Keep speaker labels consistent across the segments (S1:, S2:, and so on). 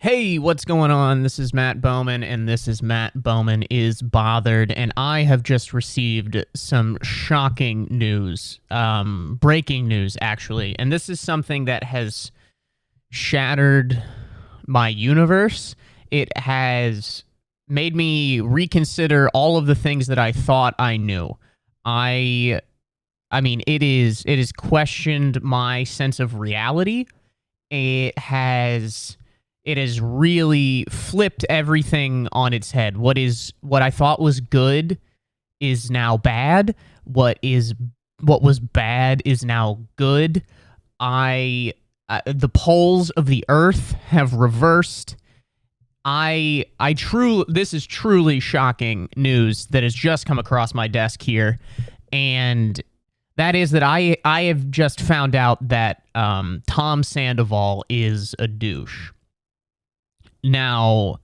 S1: Hey, what's going on? This is Matt Bowman, and this is Matt Bowman is Bothered, and I have just received some shocking news, breaking news, actually, and this is something that has shattered my universe. It has made me reconsider all of the things that I thought I knew. I mean, it is questioned my sense of reality. It has really flipped everything on its head. What I thought was good is now bad. What was bad is now good. The poles of the earth have reversed. This is truly shocking news that has just come across my desk here, and that is that I have just found out that Tom Sandoval is a douche. Now,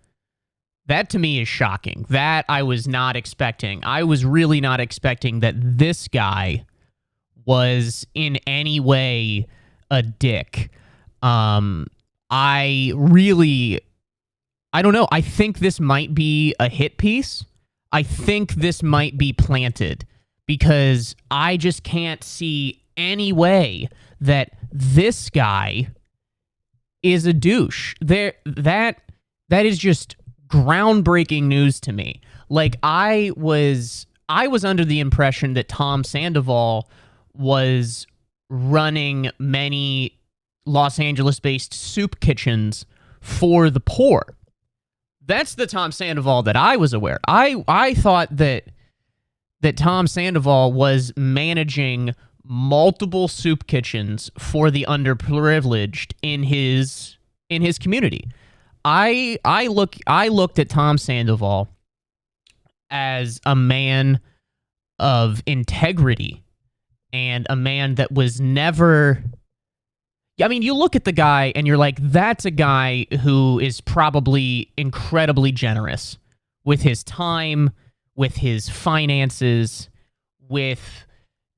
S1: that to me is shocking. That I was not expecting. I was really not expecting that this guy was in any way a dick. I don't know. I think this might be a hit piece. I think this might be planted because I just can't see any way that this guy is a douche. That is just groundbreaking news to me. Like, I was under the impression that Tom Sandoval was running many Los Angeles-based soup kitchens for the poor. That's the Tom Sandoval that I was aware. I thought that Tom Sandoval was managing multiple soup kitchens for the underprivileged in his community. I looked at Tom Sandoval as a man of integrity and a man that was never... I mean, you look at the guy and you're like, that's a guy who is probably incredibly generous with his time, with his finances, with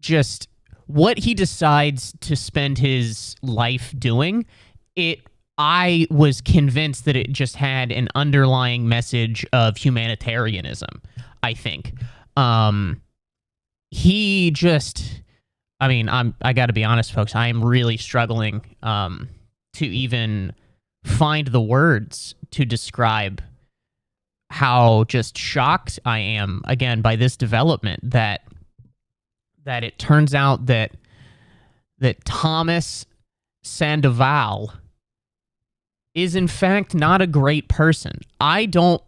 S1: just what he decides to spend his life doing. I was convinced that it just had an underlying message of humanitarianism, I think. I got to be honest, folks, I am really struggling to even find the words to describe how just shocked I am, again, by this development that it turns out that Thomas Sandoval is in fact not a great person. I don't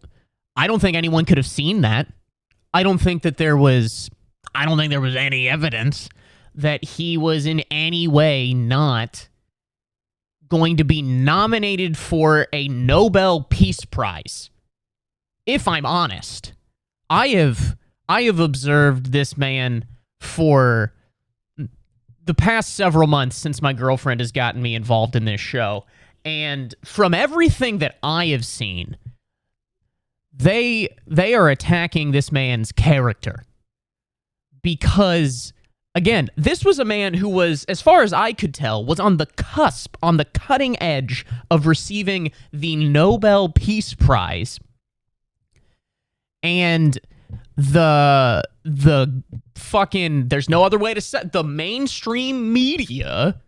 S1: think anyone could have seen that. I don't think there was any evidence that he was in any way not going to be nominated for a Nobel Peace Prize. If I'm honest, I have observed this man for the past several months since my girlfriend has gotten me involved in this show. And from everything that I have seen, they are attacking this man's character. Because, again, this was a man who was, as far as I could tell, was on the cusp, on the cutting edge of receiving the Nobel Peace Prize. And the fucking, there's no other way to say, the mainstream media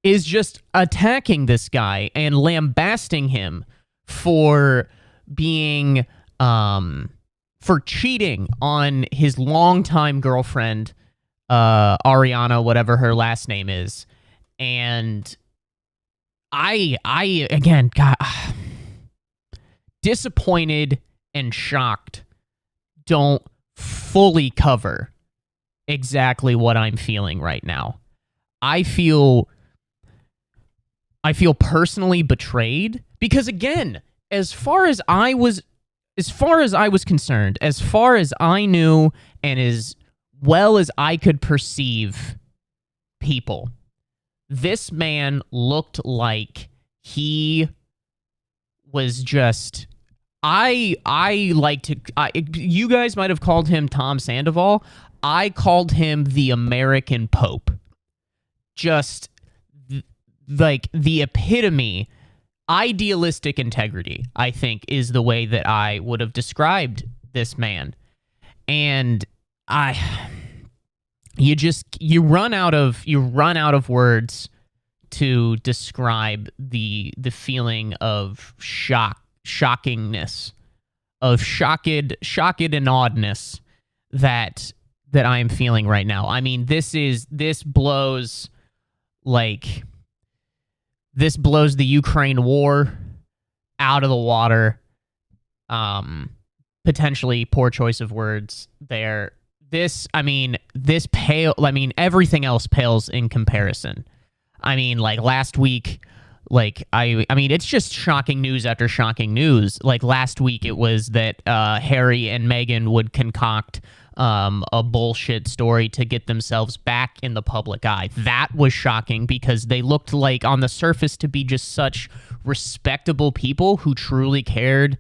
S1: is just attacking this guy and lambasting him for being, for cheating on his longtime girlfriend, Ariana, whatever her last name is. And I again, got disappointed and shocked don't fully cover exactly what I'm feeling right now. I feel personally betrayed because, again, as far as I was concerned, as far as I knew and as well as I could perceive people, this man looked like he was just... you guys might have called him Tom Sandoval. I called him the American Pope. Just like the epitome. idealistic integrity, I think, is the way that I would have described this man. And you run out of words to describe the feeling of shockingness, of shocked and oddness that I am feeling right now. I mean, this blows the Ukraine war out of the water. Potentially poor choice of words there. Everything else pales in comparison. I mean, like last week, it's just shocking news after shocking news. Like last week, it was that Harry and Meghan would concoct a bullshit story to get themselves back in the public eye. That was shocking because they looked like on the surface to be just such respectable people who truly cared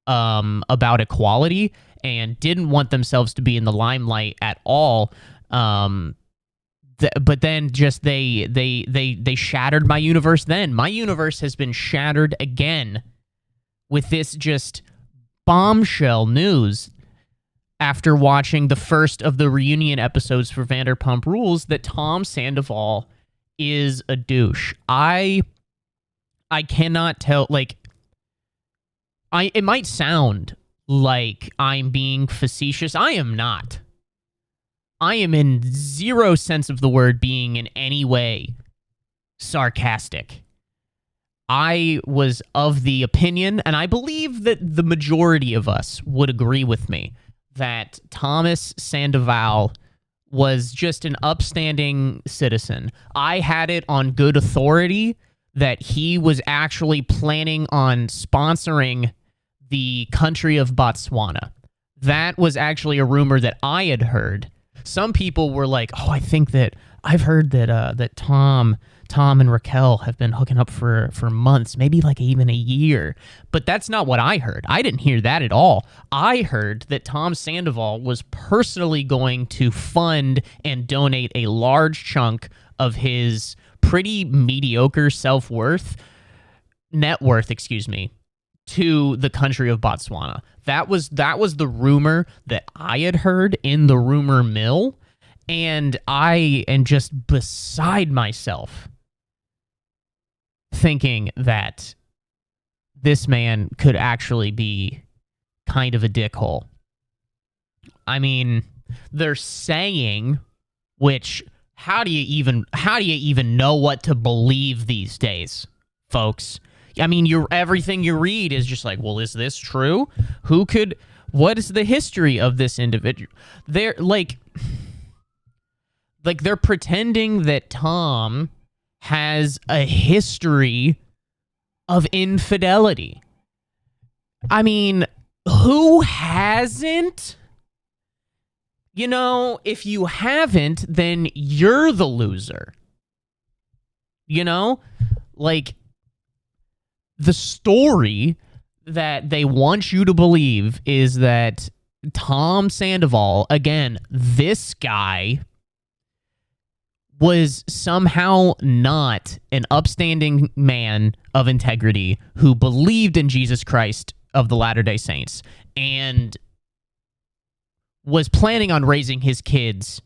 S1: about equality and didn't want themselves to be in the limelight at all. But then just they shattered my universe. Then my universe has been shattered again with this just bombshell news after watching the first of the reunion episodes for Vanderpump Rules that Tom Sandoval is a douche. I cannot tell, it might sound like I'm being facetious. I am not. I am in zero sense of the word being in any way sarcastic. I was of the opinion, and I believe that the majority of us would agree with me, that Thomas Sandoval was just an upstanding citizen. I had it on good authority that he was actually planning on sponsoring the country of Botswana. That was actually a rumor that I had heard. Some people were like, "Oh, I think that I've heard that Tom and Raquel have been hooking up for months, maybe like even a year." But that's not what I heard. I didn't hear that at all. I heard that Tom Sandoval was personally going to fund and donate a large chunk of his pretty mediocre net worth, to the country of Botswana. That was the rumor that I had heard in the rumor mill, and I am just beside myself thinking that this man could actually be kind of a dickhole. I mean, they're saying, which how do you even know what to believe these days, folks? I mean, everything you read is just like, well, is this true? What is the history of this individual? They're they're pretending that Tom has a history of infidelity. I mean, who hasn't? If you haven't, then you're the loser. The story that they want you to believe is that Tom Sandoval, again, this guy, was somehow not an upstanding man of integrity who believed in Jesus Christ of the Latter-day Saints and was planning on raising his kids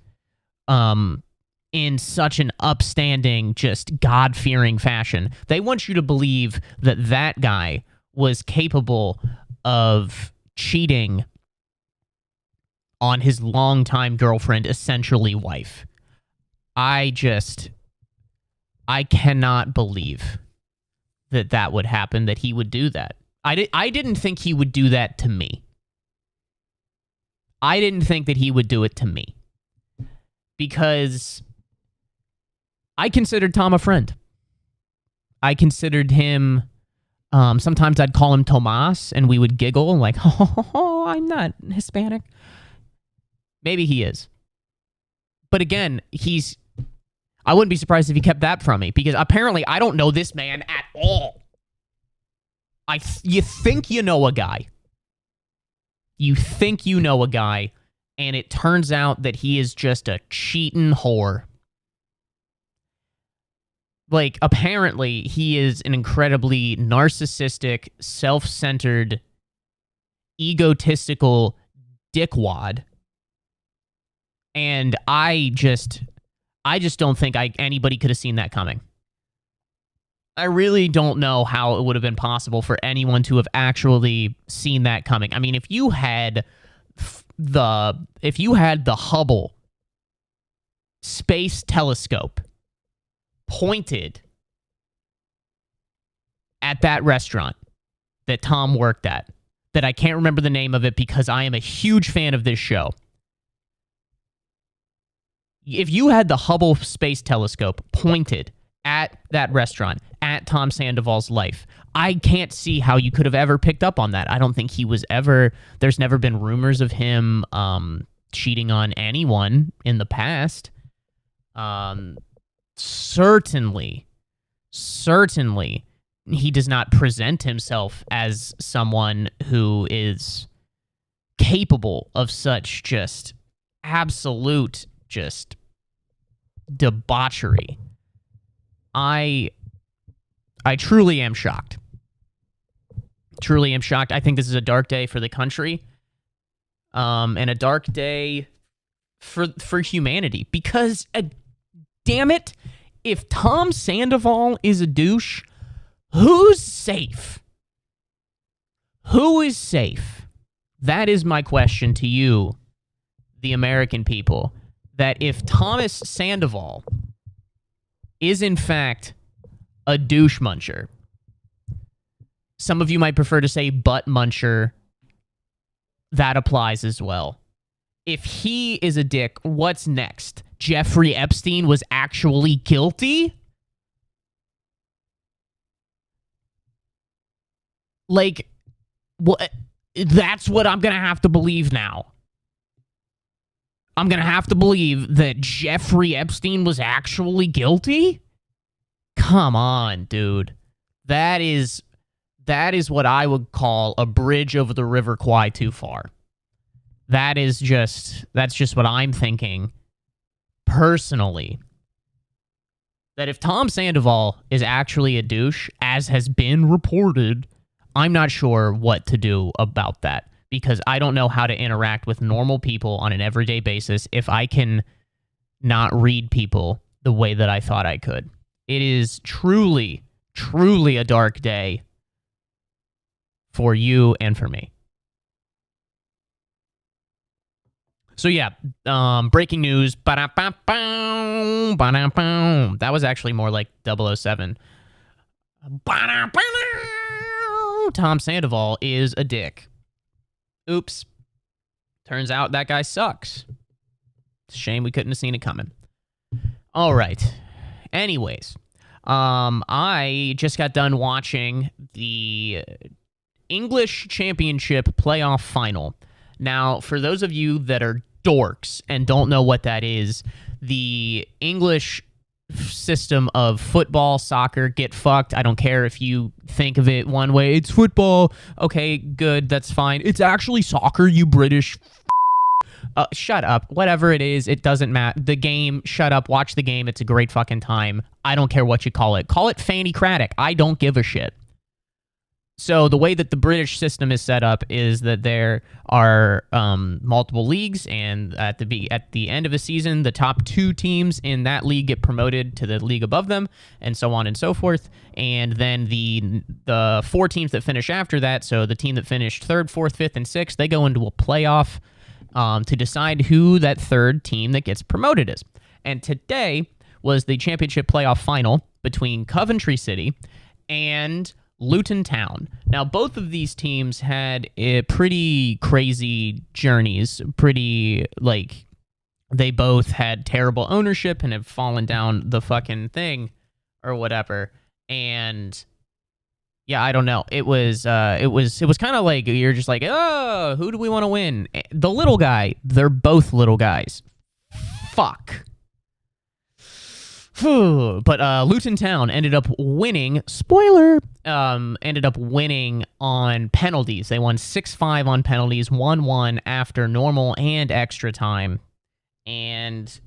S1: in such an upstanding, just God-fearing fashion. They want you to believe that that guy was capable of cheating on his longtime girlfriend, essentially wife. I cannot believe that would happen, that he would do that. I didn't think he would do that to me. I didn't think that he would do it to me. Because I considered Tom a friend. I considered him, sometimes I'd call him Tomas, and we would giggle, like, oh, I'm not Hispanic. Maybe he is. But again, I wouldn't be surprised if he kept that from me, because apparently I don't know this man at all. You think you know a guy. You think you know a guy, and it turns out that he is just a cheating whore. like, apparently he is an incredibly narcissistic, self-centered, egotistical dickwad. And I just don't think anybody could have seen that coming. I really don't know how it would have been possible for anyone to have actually seen that coming. I mean, if you had the Hubble Space Telescope pointed at that restaurant that Tom worked at, that I can't remember the name of it because I am a huge fan of this show. If you had the Hubble Space Telescope pointed at that restaurant, at Tom Sandoval's life, I can't see how you could have ever picked up on that. I don't think he was ever... There's never been rumors of him cheating on anyone in the past. Certainly, he does not present himself as someone who is capable of such just absolute just debauchery. I truly am shocked. Truly am shocked. I think this is a dark day for the country, and a dark day for humanity. Because, damn it, if Tom Sandoval is a douche, who's safe? Who is safe? That is my question to you, the American people. That if Thomas Sandoval is in fact a douche muncher, some of you might prefer to say butt muncher, that applies as well. If he is a dick, what's next? Jeffrey Epstein was actually guilty? Like, what? That's what I'm going to have to believe now. I'm going to have to believe that Jeffrey Epstein was actually guilty? Come on, dude. That is what I would call a bridge over the River Kwai too far. That's just what I'm thinking personally. That if Tom Sandoval is actually a douche, as has been reported, I'm not sure what to do about that. Because I don't know how to interact with normal people on an everyday basis if I can not read people the way that I thought I could. It is truly, truly a dark day for you and for me. So yeah, breaking news. That was actually more like 007. Tom Sandoval is a dick. Oops. Turns out that guy sucks. It's a shame we couldn't have seen it coming. All right. Anyways, I just got done watching the English Championship playoff final. Now, for those of you that are dorks and don't know what that is, the English system of football, soccer, get fucked. I don't care if you think of it one way. It's football. Okay, good. That's fine. It's actually soccer, you British. Shut up. Whatever it is, it doesn't matter. The game, shut up. Watch the game. It's a great fucking time. I don't care what you call it. Call it Fanny Craddock. I don't give a shit. So the way that the British system is set up is that there are multiple leagues, and at the end of a season, the top two teams in that league get promoted to the league above them, and so on and so forth. And then the four teams that finish after that, so the team that finished third, fourth, fifth, and sixth, they go into a playoff to decide who that third team that gets promoted is. And today was the championship playoff final between Coventry City and Luton Town. Now, both of these teams had pretty crazy journeys. They both had terrible ownership and have fallen down the fucking thing or whatever. And yeah, I don't know. It was kind of like you're just like, oh, who do we want to win? The little guy. They're both little guys. Fuck. But Luton Town ended up winning. Spoiler. Ended up winning on penalties. They won 6-5 on penalties, 1-1 after normal and extra time. And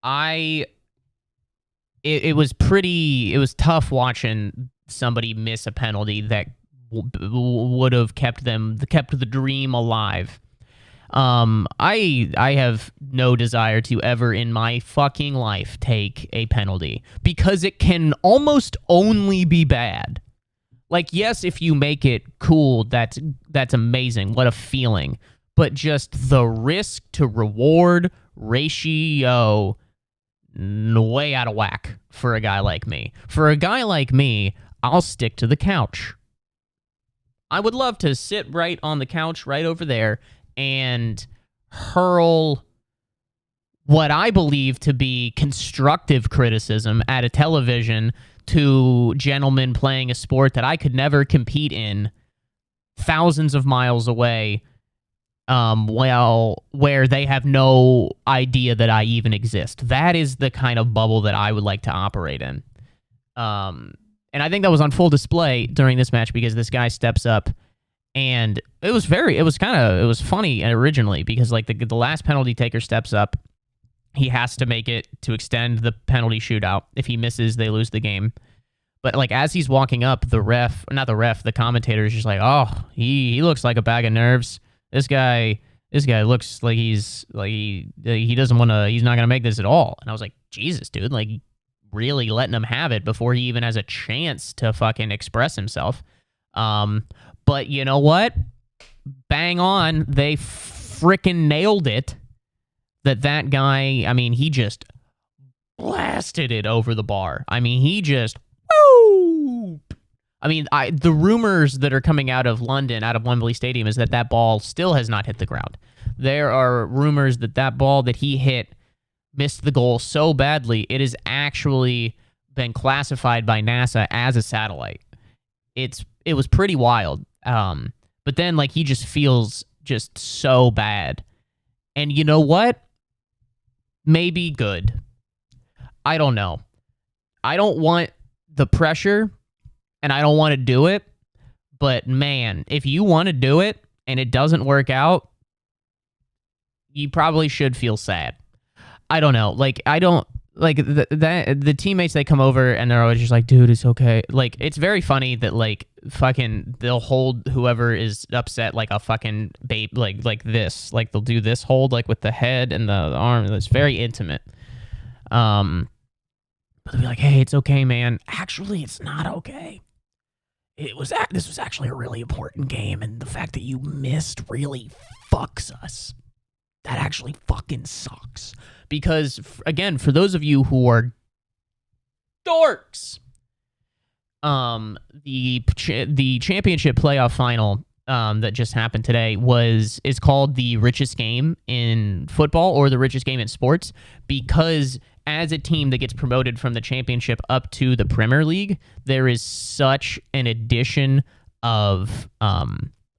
S1: I it was tough watching somebody miss a penalty that would have kept the dream alive. I have no desire to ever in my fucking life take a penalty because it can almost only be bad. Like, yes, if you make it cool, that's amazing. What a feeling. But just the risk to reward ratio, way out of whack for a guy like me. For a guy like me, I'll stick to the couch. I would love to sit right on the couch right over there and hurl what I believe to be constructive criticism at a television to gentlemen playing a sport that I could never compete in thousands of miles away, where they have no idea that I even exist. That is the kind of bubble that I would like to operate in. And I think that was on full display during this match because this guy steps up, and it was funny originally because like the last penalty taker steps up, he has to make it to extend the penalty shootout. If he misses, they lose the game. But like as he's walking up, the commentator is just like, oh, he looks like a bag of nerves. This guy looks like he doesn't want to. He's not gonna make this at all. And I was like, Jesus, dude, like really letting him have it before he even has a chance to fucking express himself. But you know what? Bang on, they frickin' nailed it. That guy, I mean, he just blasted it over the bar. I mean, he just, woo! I mean, the rumors that are coming out of London, out of Wembley Stadium, is that ball still has not hit the ground. There are rumors that ball that he hit missed the goal so badly, it has actually been classified by NASA as a satellite. It was pretty wild. But then, like, he just feels just so bad. And you know what? Maybe good. I don't know. I don't want the pressure, and I don't want to do it. But man, if you want to do it and it doesn't work out, you probably should feel sad. I don't know. Like, I don't like the teammates, they come over and they're always just like, dude, it's okay. Like, it's very funny that like fucking they'll hold whoever is upset like a fucking babe, like this, like they'll do this hold like with the head and the arm. It's very intimate. But they'll be like, hey, it's okay, man. Actually, it's not okay. This was actually a really important game, and the fact that you missed really fucks us. That actually fucking sucks. Because, again, for those of you who are dorks, the championship playoff final that just happened today is called the richest game in football or the richest game in sports because as a team that gets promoted from the championship up to the Premier League, there is such an addition of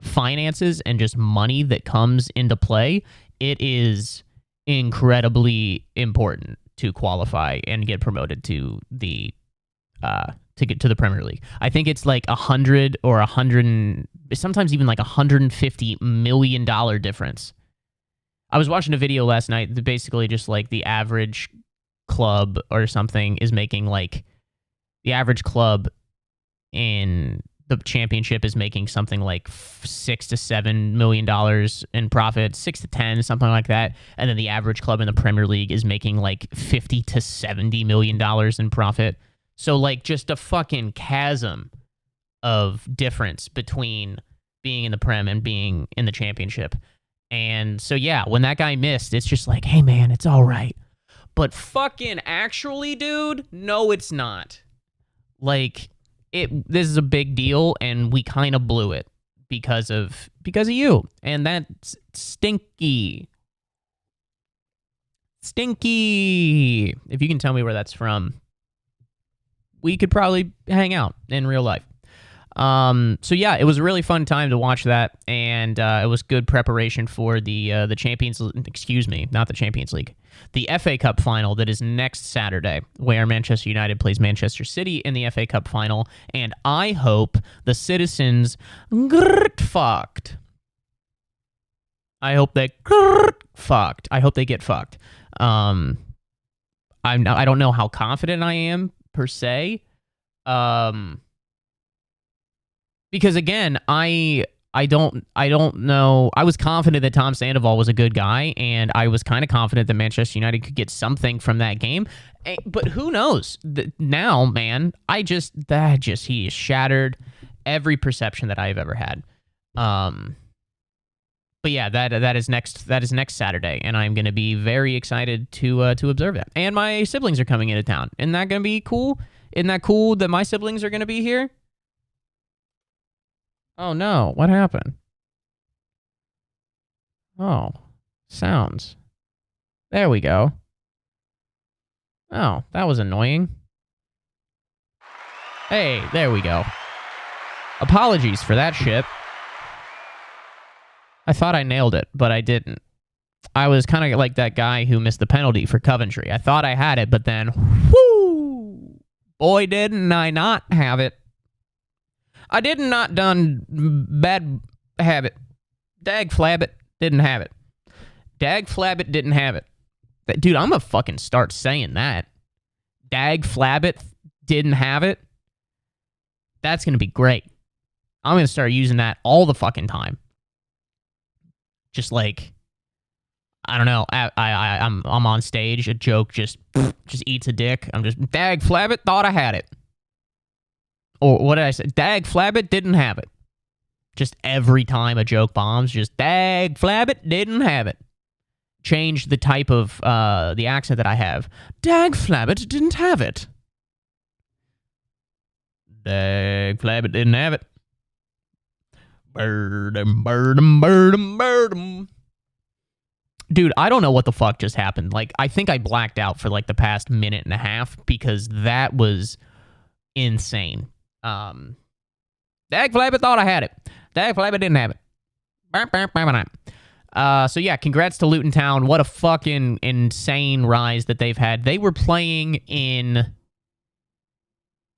S1: finances and just money that comes into play. It is incredibly important to qualify and get promoted to the to get to the Premier League. I think it's like 100 or 100, sometimes even like $150 million difference. I was watching a video last night that basically just like the average club or something is making like the average club in the championship is making something like $6 to $7 million in profit, 6 to 10, something like that. And then the average club in the Premier League is making like $50 to $70 million in profit. So like just a fucking chasm of difference between being in the Prem and being in the championship. And so yeah, when that guy missed, it's just like, hey man, it's all right. But fucking actually, dude, no, it's not. Like, this is a big deal, and we kind of blew it because of you, and that's stinky. Stinky. If you can tell me where that's from, we could probably hang out in real life. So yeah, it was a really fun time to watch that, and it was good preparation for the Champions. Excuse me, not the Champions League, the FA Cup final that is next Saturday, where Manchester United plays Manchester City in the FA Cup final, and I hope the citizens get fucked. I hope they get fucked. I don't know how confident I am per se. Because again, I don't know. I was confident that Tom Sandoval was a good guy, and I was kind of confident that Manchester United could get something from that game. But who knows? Now, man, he has shattered every perception that I've ever had. But yeah, that is next Saturday, and I'm going to be very excited to observe that. And my siblings are coming into town. Isn't that going to be cool? Isn't that cool that my siblings are going to be here? Oh no, what happened? Oh, sounds. There we go. Oh, that was annoying. Hey, there we go. Apologies for that shit. I thought I nailed it, but I didn't. I was kind of like that guy who missed the penalty for Coventry. I thought I had it, but then, whoo! Boy, didn't I not have it. I did not done bad habit. Dag Flabbit didn't have it. Dag Flabbit didn't have it. Dude, I'm gonna fucking start saying that. Dag Flabbit didn't have it. That's gonna be great. I'm gonna start using that all the fucking time. Just like, I don't know. I'm on stage. A joke just eats a dick. I'm just Dag Flabbit thought I had it. Or what did I say? Dag Flabbit didn't have it. Just every time a joke bombs, just Dag Flabbit didn't have it. Change the type of the accent that I have. Dag Flabbit didn't have it. Dag Flabbit didn't have it. Birdum, birdum, birdum, birdum. Dude, I don't know what the fuck just happened. Like, I think I blacked out for like the past minute and a half because that was insane. Dag Flabbit thought I had it. Dag Flabbit didn't have it. So yeah, congrats to Luton Town. What a fucking insane rise that they've had. They were playing in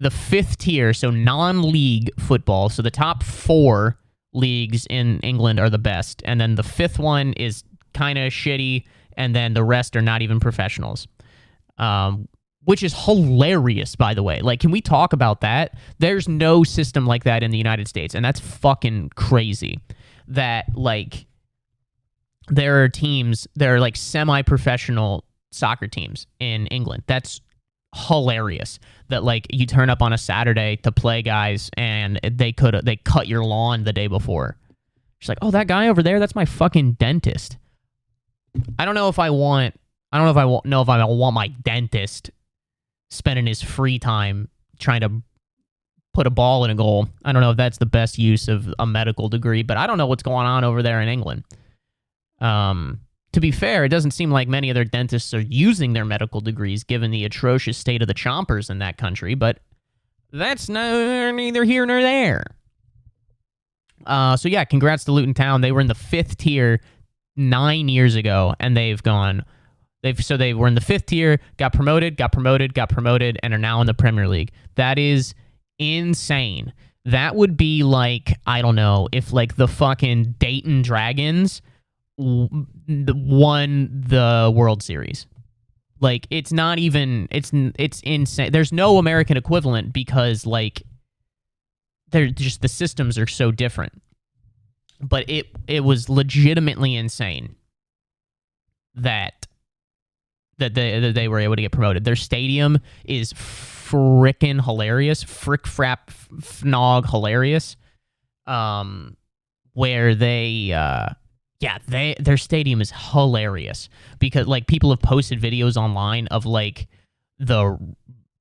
S1: the 5th tier, so non-league football. So the top 4 leagues in England are the best, and then the 5th one is kind of shitty, and then the rest are not even professionals. Which is hilarious, by the way. Like, can we talk about that? There's no system like that in the United States, and that's fucking crazy. That, like, there are like semi-professional soccer teams in England. That's hilarious. That, like, you turn up on a Saturday to play guys, and they cut your lawn the day before. She's like, oh, that guy over there, that's my fucking dentist. I don't know if I want my dentist spending his free time trying to put a ball in a goal. I don't know if that's the best use of a medical degree, but I don't know what's going on over there in England. To be fair, it doesn't seem like many of their dentists are using their medical degrees given the atrocious state of the chompers in that country, but that's neither here nor there. So yeah, congrats to Luton Town. They were in the 5th tier 9 years ago, and they were in the 5th tier, got promoted, and are now in the Premier League. That is insane. That would be like, I don't know, if like the fucking Dayton Dragons won the World Series. Like, it's not even, it's insane. There's no American equivalent because, like, they're just, the systems are so different. But it was legitimately insane that they were able to get promoted. Their stadium is frickin' hilarious. Frick-frap-fnog hilarious. Where their stadium is hilarious because, like, people have posted videos online of, like,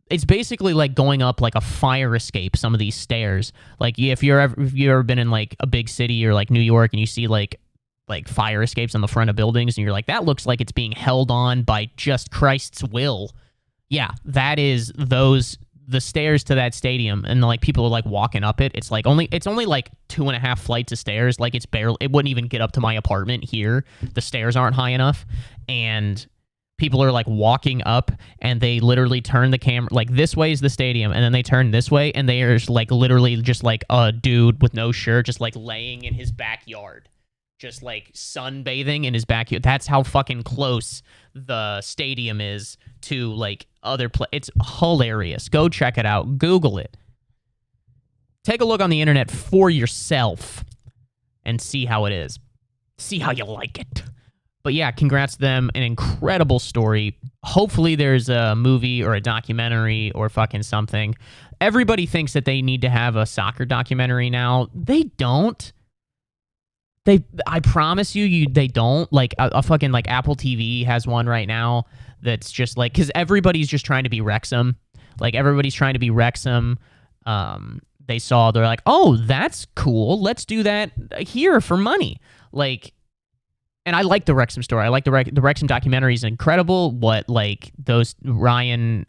S1: it's basically like going up like a fire escape, some of these stairs. Like, if you've ever been in like a big city or like New York and you see like fire escapes on the front of buildings and you're like, that looks like it's being held on by just Christ's will. Yeah, that is the stairs to that stadium, and like people are like walking up it. It's only like 2.5 flights of stairs. Like, it wouldn't even get up to my apartment here. The stairs aren't high enough, and people are like walking up, and they literally turn the camera like this way is the stadium, and then they turn this way, and there's like literally just like a dude with no shirt just like laying in his backyard. just like sunbathing in his backyard. That's how fucking close the stadium is to like other It's hilarious. Go check it out. Google it. Take a look on the internet for yourself and see how it is. See how you like it. But yeah, congrats to them. An incredible story. Hopefully there's a movie or a documentary or fucking something. Everybody thinks that they need to have a soccer documentary now. They don't. I promise you, they don't. Like a fucking like Apple TV has one right now that's just like, because everybody's just trying to be Wrexham. Like everybody's trying to be Wrexham. They're like, oh, that's cool. Let's do that here for money. Like, and I like the Wrexham story. I like the Wrexham documentary is incredible. What like those Ryan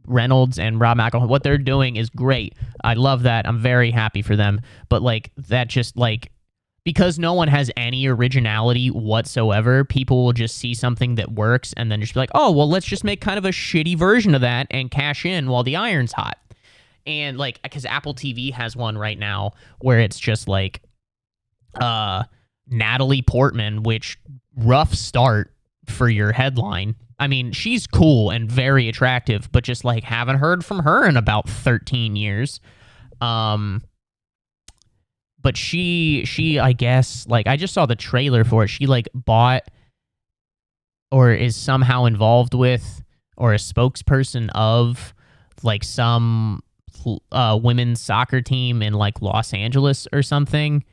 S1: Reynolds and Rob McElhenney, what they're doing is great. I love that. I'm very happy for them. But like that just like, because no one has any originality whatsoever, people will just see something that works and then just be like, oh, well, let's just make kind of a shitty version of that and cash in while the iron's hot. And like, because Apple TV has one right now where it's just like Natalie Portman, which rough start for your headline. I mean, she's cool and very attractive, but just like haven't heard from her in about 13 years. But she, I guess, like, I just saw the trailer for it. She, like, bought or is somehow involved with or a spokesperson of, like, some women's soccer team in, like, Los Angeles or something.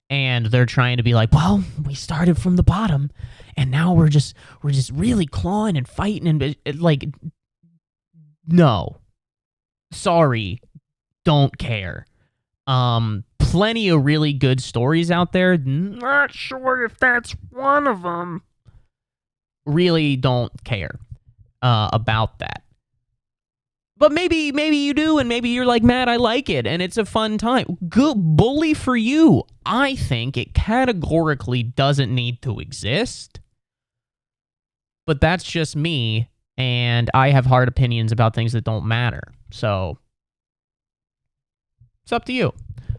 S1: And they're trying to be like, well, we started from the bottom, and now we're just really clawing and fighting. And, like, no. Sorry. Don't care. Plenty of really good stories out there. Not sure if that's one of them. Really don't care about that. But maybe you do, and maybe you're like, Matt, I like it, and it's a fun time. Good bully for you. I think it categorically doesn't need to exist. But that's just me, and I have hard opinions about things that don't matter. So it's up to you.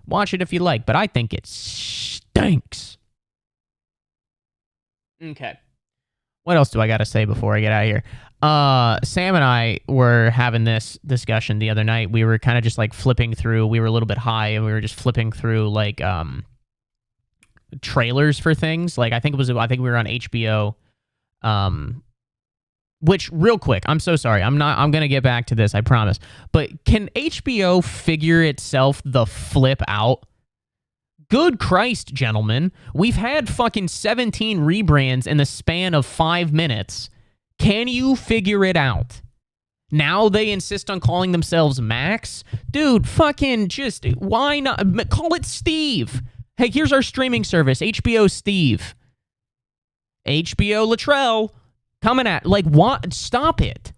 S1: Watch it if you like, but I think it stinks. Okay. What else do I got to say before I get out of here? Sam and I were having this discussion the other night. We were kind of just like flipping through. We were a little bit high, and we were just flipping through like trailers for things. Like I think we were on HBO. Which, real quick, I'm so sorry. I'm going to get back to this, I promise. But can HBO figure itself the flip out? Good Christ, gentlemen. We've had fucking 17 rebrands in the span of 5 minutes. Can you figure it out? Now they insist on calling themselves Max? Dude, fucking just, why not? Call it Steve. Hey, here's our streaming service, HBO Steve. HBO Latrell. Coming at, like, what? Stop it.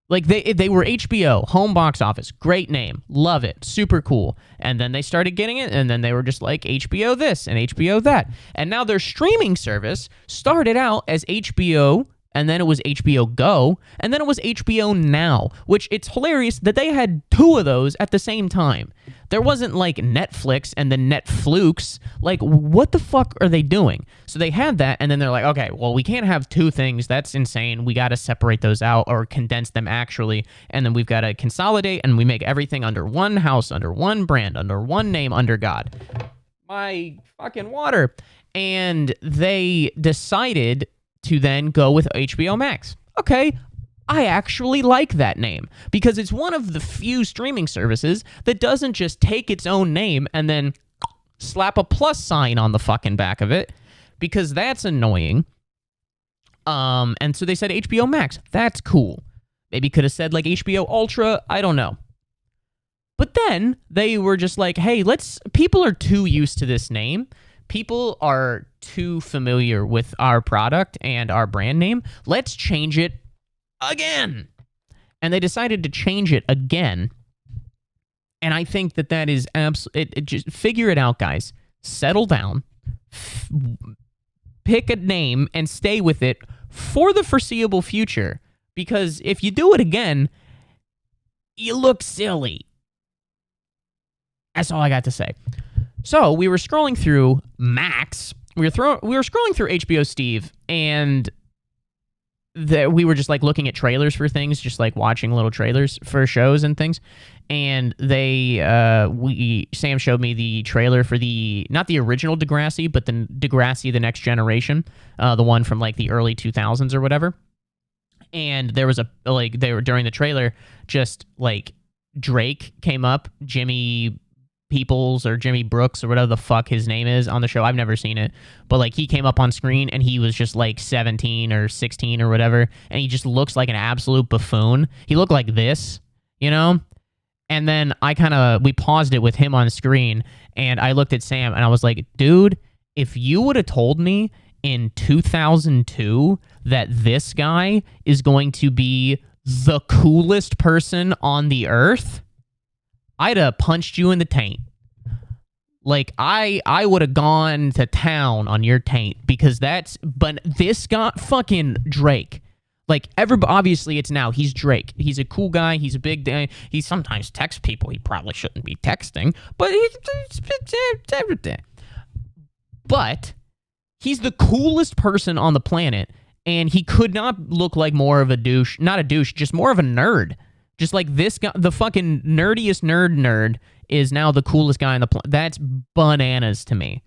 S1: Like, they were HBO, home box office, great name, love it, super cool. And then they started getting it, and then they were just like, HBO this and HBO that. And now their streaming service started out as HBO, and then it was HBO Go, and then it was HBO Now, which it's hilarious that they had 2 of those at the same time. There wasn't like Netflix and then Netflix. Like, what the fuck are they doing? So they had that, and then they're like, okay, well, we can't have 2 things. That's insane. We got to separate those out or condense them actually, and then we've got to consolidate, and we make everything under one house, under one brand, under one name, under God. My fucking water. And they decided to then go with HBO Max. Okay, I actually like that name because it's one of the few streaming services that doesn't just take its own name and then slap a plus sign on the fucking back of it, because that's annoying. And so they said HBO Max. That's cool. Maybe could have said like HBO Ultra. I don't know. But then they were just like, hey, people are too used to this name. People are too familiar with our product and our brand name. Let's change it again. And they decided to change it again. And I think that is absolutely... Just figure it out, guys. Settle down. Pick a name and stay with it for the foreseeable future. Because if you do it again, you look silly. That's all I got to say. So we were scrolling through Max. We were scrolling through HBO Steve, and we were just like looking at trailers for things, just like watching little trailers for shows and things. And Sam showed me the trailer for not the original Degrassi, but the Degrassi: The Next Generation, the one from like the early 2000s or whatever. And there was during the trailer, just like Drake came up, Jimmy Peoples or Jimmy Brooks or whatever the fuck his name is on the show. I've never seen it, but like he came up on screen and he was just like 17 or 16 or whatever, and he just looks like an absolute buffoon. He looked like this, you know? And then we paused it with him on screen, and I looked at Sam and I was like, dude, if you would have told me in 2002 that this guy is going to be the coolest person on the earth, I'd have punched you in the taint. Like, I would have gone to town on your taint, because but this guy, fucking Drake. Like, obviously it's now, he's Drake. He's a cool guy, he's a big guy. He sometimes texts people he probably shouldn't be texting, but he's the coolest person on the planet, and he could not look like more of a douche, not a douche, just more of a nerd. Just like this guy, the fucking nerdiest nerd is now the coolest guy on the planet. That's bananas to me.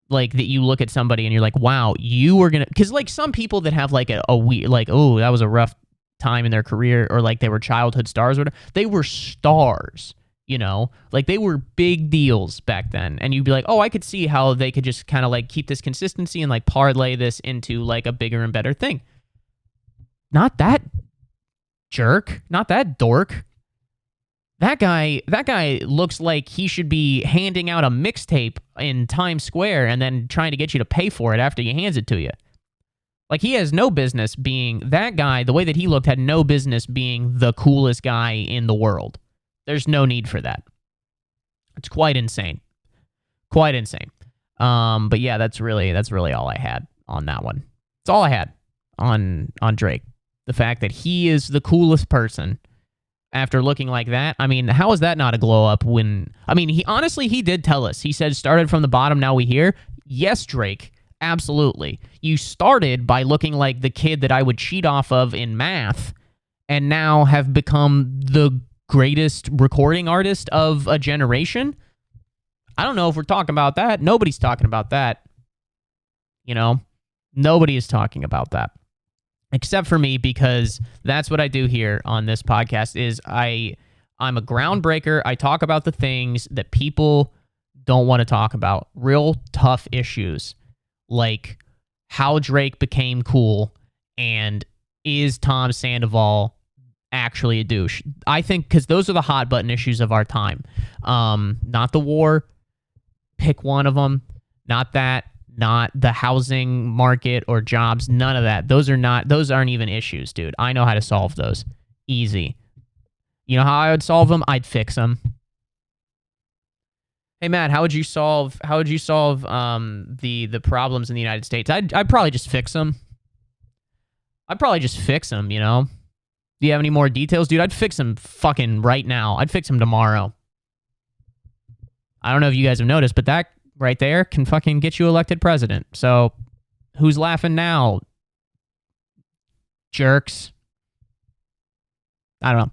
S1: Like, that you look at somebody and you're like, wow, you were gonna... Because, like, some people that have, like, a weird... Like, oh, that was a rough time in their career, or, like, they were childhood stars or whatever. They were stars, you know? Like, they were big deals back then. And you'd be like, oh, I could see how they could just kind of, like, keep this consistency and, like, parlay this into, like, a bigger and better thing. Not that jerk. Not that dork. That guy looks like he should be handing out a mixtape in Times Square and then trying to get you to pay for it after he hands it to you. Like, he has no business being... That guy, the way that he looked, had no business being the coolest guy in the world. There's no need for that. It's quite insane. Quite insane. But yeah, that's really all I had on that one. It's all I had on Drake. The fact that he is the coolest person after looking like that. I mean, how is that not a glow up when... I mean, he did tell us. He said, started from the bottom, now we here. Yes, Drake, absolutely. You started by looking like the kid that I would cheat off of in math, and now have become the greatest recording artist of a generation. I don't know if we're talking about that. Nobody's talking about that. You know? Nobody is talking about that. Except for me, because that's what I do here on this podcast. Is I'm a groundbreaker. I talk about the things that people don't want to talk about. Real tough issues, like how Drake became cool, and is Tom Sandoval actually a douche? I think, because those are the hot button issues of our time. Not the war. Pick one of them. Not that. Not the housing market or jobs. None of that. Those aren't even issues, dude. I know how to solve those. Easy. You know how I would solve them? I'd fix them. Hey, Matt, how would you solve the problems in the United States? I'd probably just fix them. You know? Do you have any more details, dude? I'd fix them fucking right now. I'd fix them tomorrow. I don't know if you guys have noticed, but that right there can fucking get you elected president. So, who's laughing now? Jerks. I don't know.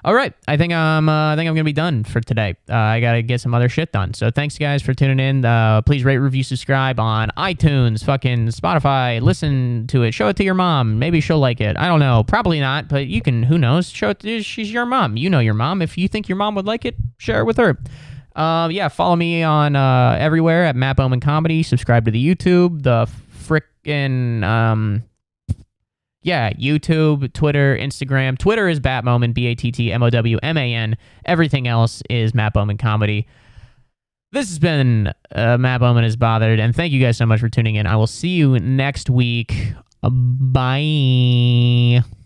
S1: All right, I think I'm gonna be done for today. I gotta get some other shit done. So thanks guys for tuning in. Please rate, review, subscribe on iTunes, fucking Spotify. Listen to it. Show it to your mom. Maybe she'll like it. I don't know. Probably not, but you can. Who knows? Show it. She's your mom. You know your mom. If you think your mom would like it, share it with her. Yeah, follow me on everywhere at Matt Bowman Comedy. Subscribe to the YouTube, the frickin' YouTube, Twitter, Instagram. Twitter is Batmoman, BATTMOWMAN. Everything else is Matt Bowman Comedy. This has been Matt Bowman is Bothered, and thank you guys so much for tuning in. I will see you next week. Bye.